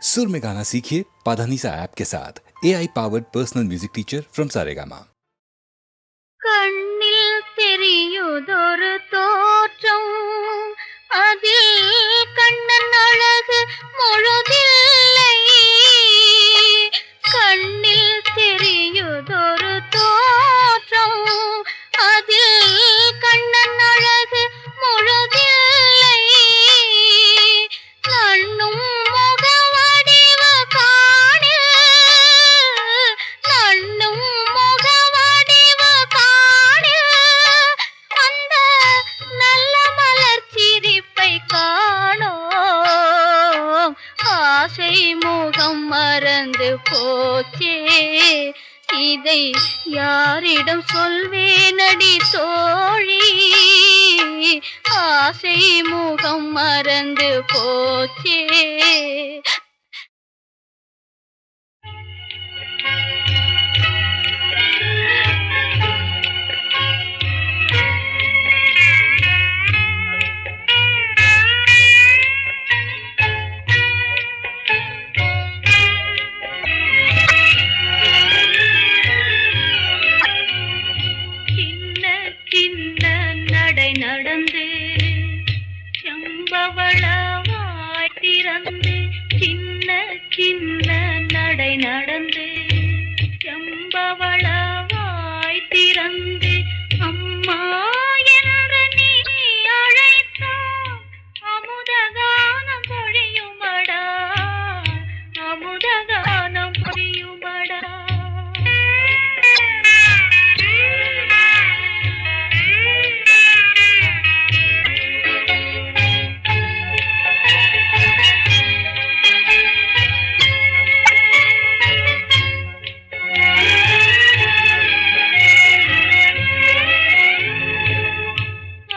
सुर में गाना सीखिए पाधानीसा ऐप के साथ। AI powered personal music teacher from Saregama. கண்ணில் தெரியுதொரு தோற்றம், அதில் கண்ணன் அழகு முழுதில்லை. கண்ணில் தெரியுதொரு தோற்றம், அதில் கண்ணன் அழகு முழுதில்லை. நண்ணும் முகவடிவ காணில், நண்ணும் முகவடிவ காணில், அந்த நல்ல மலர் சிரிப்பை காணோம். ஆசை முகம் மறந்து போச்சே, இதை யாரிடம் சொல்வேனடி தோழி. ஆசை முகம் மறந்து போச்சே. சின்ன சின்ன நடை நடந்து, செம்பவளவாய் திறந்து, சின்ன சின்ன நடை நடந்து, செம்பவளவாய் திறந்து, அம்மா என்று நீ அழைத்தால் அமுதகானம் பொழியுமடா, அமுதகானம் பொழியுமடா.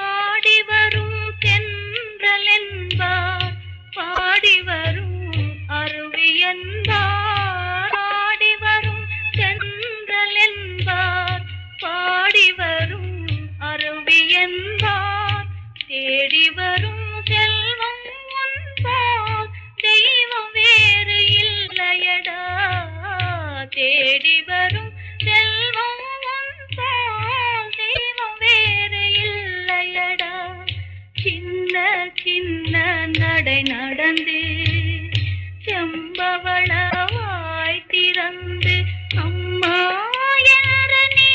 ஆடி வரும் தென்றல் என்பார், பாடி வரும் அருவி என்பார். ஆடி வரும் தென்றல் என்பார், பாடி வரும் அருவி என்பார். தேடி வரும் செல்வம் உன்பால் தெய்வம் வேறு இல்லையடா. தேடி வரும் செல்வம் உன்பால் தெய்வம் வேறு இல்லையடா. சின்ன சின்ன நடை நடந்து, செம்பவளவாய் திறந்து, அம்மா என்று நீ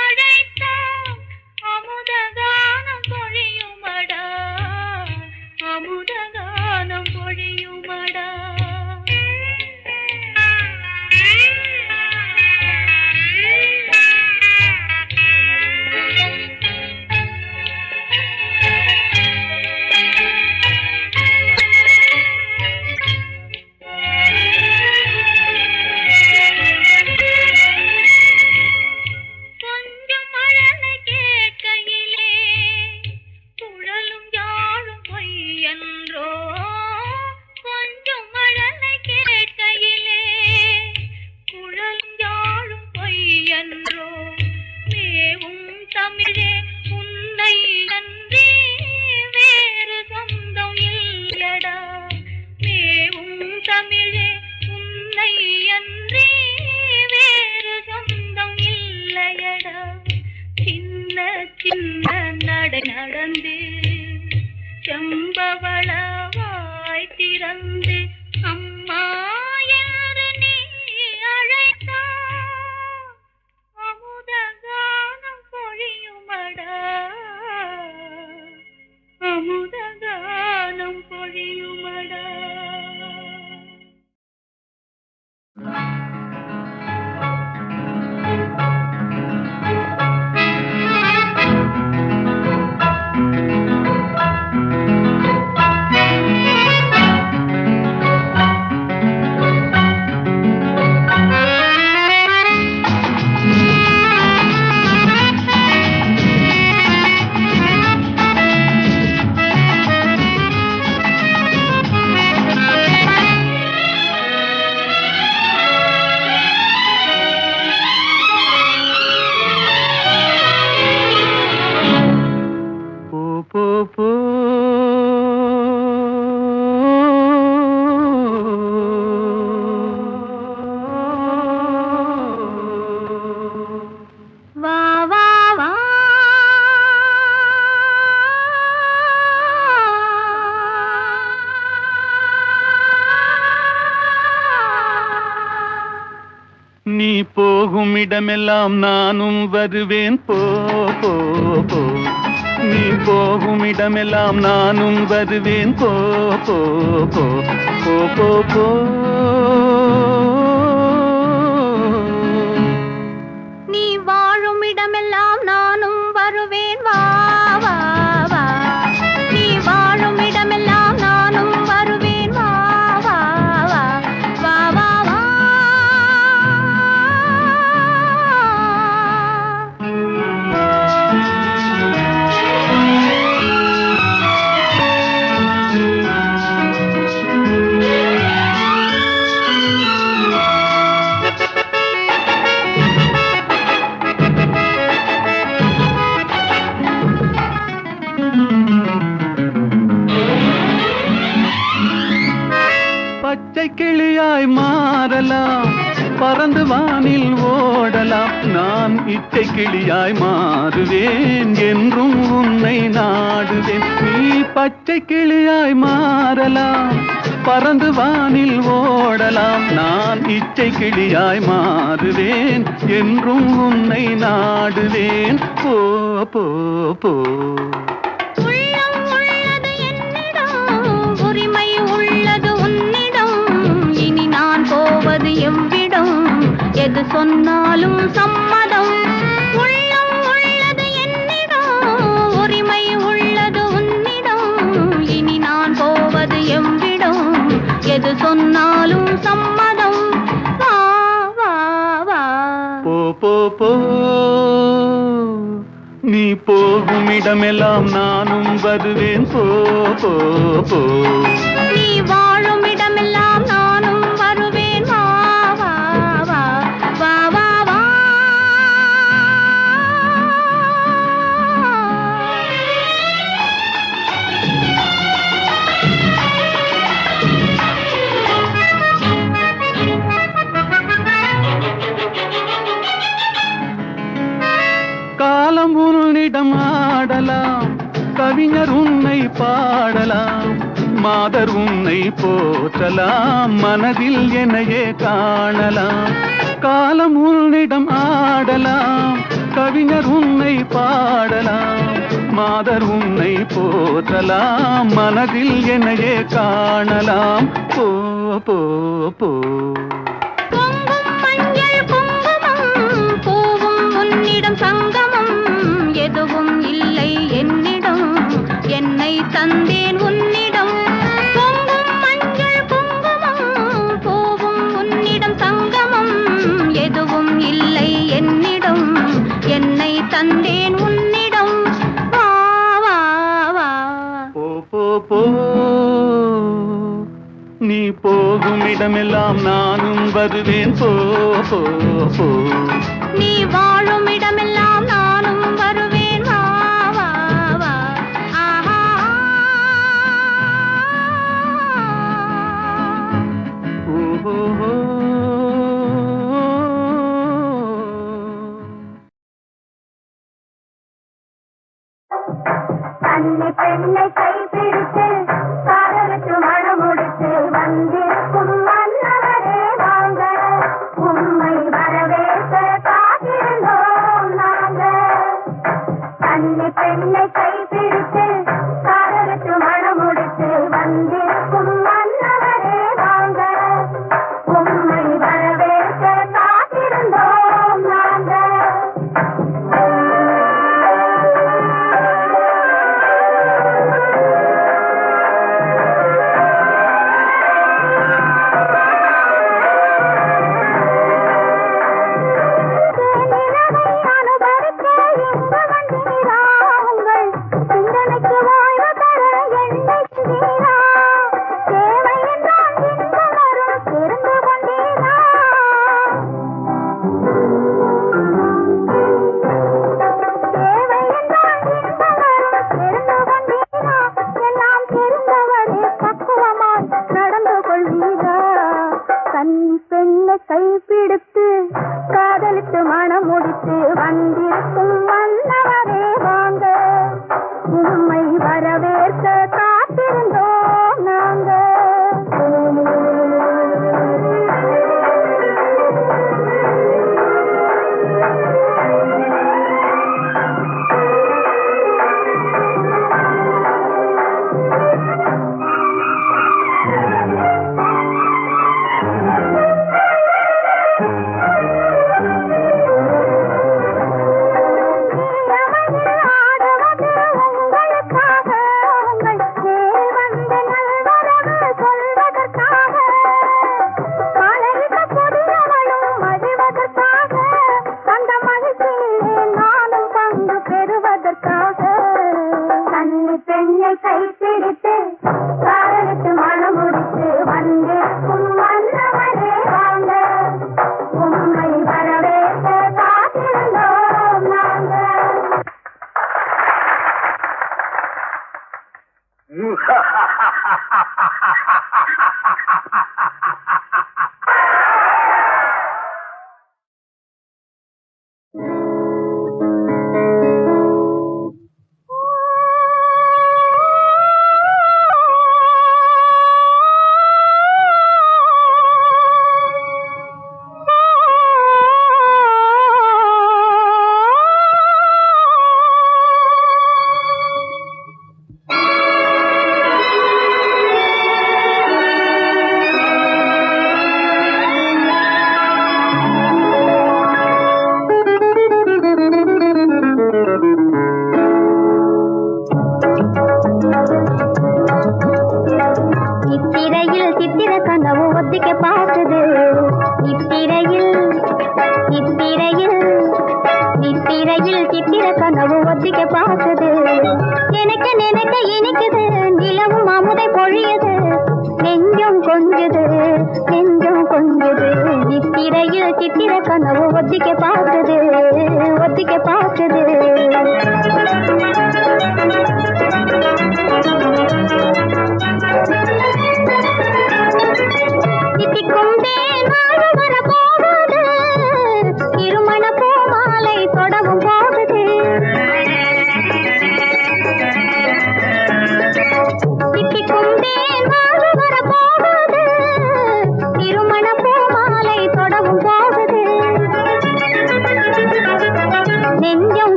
அழைத்தால் அமுதகானம் பொழியுமடா, அமுதகானம் பொழியுமடா. கொஞ்சம் அழலை கேட்கையிலே குழலும் யாழும் பொய் என்றோ. கொஞ்சம் அழலை கேட்கையிலே குழலும் யாழும் பொய் என்றோ. மேவும் தமிழே உன்னை அன்றி வேறு சொந்தம் இல்லையடா. மேவும் தமிழே உன்னை அன்றி வேறு சொந்தம் இல்லையடா. சின்ன சின்ன நடை நடந்து, செம்பவளவாய் திறந்து, அம்மா என்று நீ அழைத்தால் அமுதகானம் பொழியுமடா, அமுதகானம் பொழியுமடா. நீ போகும் இடமெல்லாம் நானும் வருவேன் போ போ போ. நீ போகும் இடமெல்லாம் நானும் வருவேன் போ போ போ போ போ போ. நீ வாழும் இடமெல்லாம் நானும் வருவேன் வா வா வா. நீ வாழும் இடமெல்லாம் நானும் வருவேன் வா வா வா வா வா வா. பச்சை கிளியாய் மாறலாம், பறந்து வானில் ஓடலாம். நான் இச்சை கிளியாய் மாறுவேன், என்றும் உன்னை நாடுவேன். நீ பச்சை கிளியாய் மாறலாம், பறந்து வானில் ஓடலாம். நான் இச்சை கிளியாய் மாறுவேன், என்றும் உன்னை நாடுவேன். போ போ போ. உள்ளம் உள்ளது என்னிடம், உரிமை உள்ளது உன்னிடம். இனி நான் போவது எவ்விடம், எது சொன்னாலும் சம்மதம். உள்ளம் உள்ளது என்னிடம், உரிமை உள்ளது உன்னிடம். இனி நான் போவது எவ்விடம், எது சொன்னாலும் சம்மதம். வா வா வா. போ போ போ. நீ போகும் இடமெல்லாம் நானும் வருவேன் போ போ போ. நீ வாழும் இடமெல்லாம் நானும் வருவேன் வா வா வா வா வா வா. காலம் உன்னிடம் ஆடலாம், கவிஞர் உன்னை பாடலாம். மாதர் உன்னை போற்றலாம், மனதில் என்னையே காணலாம். காலம் உன்னிடம் ஆடலாம், கவிஞர் உன்னை பாடலாம். மாதர் உன்னை போற்றலாம், மனதில் என்னையே காணலாம். போ போ போ. பொங்கும் மஞ்சள் குங்குமம், பூவும் உன்னிடம் சங்கமம். எதுவும் இல்லை என்னிடம், என்னை தந்தேன் உன்னிடம். பொங்கும் மஞ்சள் குங்குமம், பூவும் உன்னிடம் சங்கமம். எதுவும் இல்லை என்னிடம், என்னை தந்தேன் உன்னிடம். வா வா வா. போ போ போ. நீ போகும் இடமெல்லாம் நானும் வருவேன் போ போ போ. நீ வாழும் இடமெல்லாம் நானும் வருவேன் வா வா வா. ஆஹா. ஓஹோ. கண்ணி பெண்ணை கைப்பிடித்து காதலுக்கு மணமுடித்து வந்திருக்கும் மன்னவரே வாங்க. உம்மை வரவேற்க காத்திருந்தோம் நாங்க. கண்ணி பெண்ணை கைப்பிடித்து காதலுக்கு மணமுடித்து வந்திருக்கும் மன்னவரே வாங்க. உம்மை வரவேற்க காத்திருந்தோம் நாங்க. கைப்பிடித்து காதலித்து மனம் முடித்து வந்திருக்கும் மன்னவரே வாங்க. உம்மை வரவேற்க காத்திருந்தோம் நாங்க.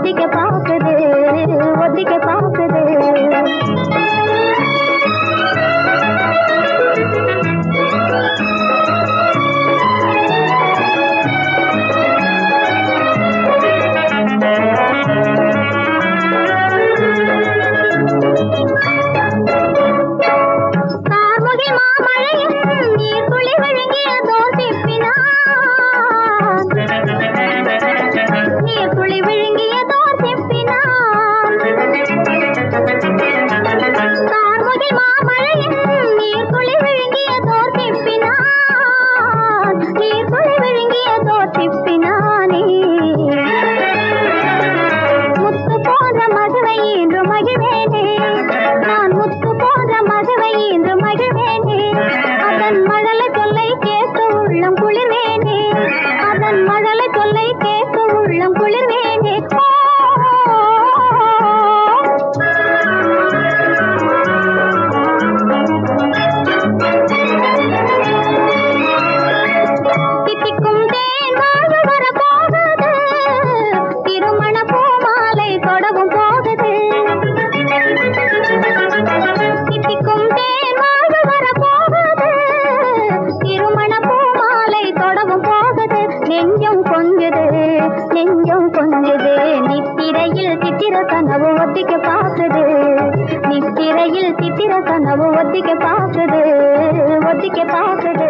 ஒத்திக்க பாக்குது ஒத்திக்க பாக்குது நெஞ்சம் கொஞ்சது நித்திரையில் சித்திர கனவு ஒத்திக்க பாக்குது நித்திரையில் சித்திர கனவு ஒத்திக்க பாக்குது ஒத்திக்க பாக்குது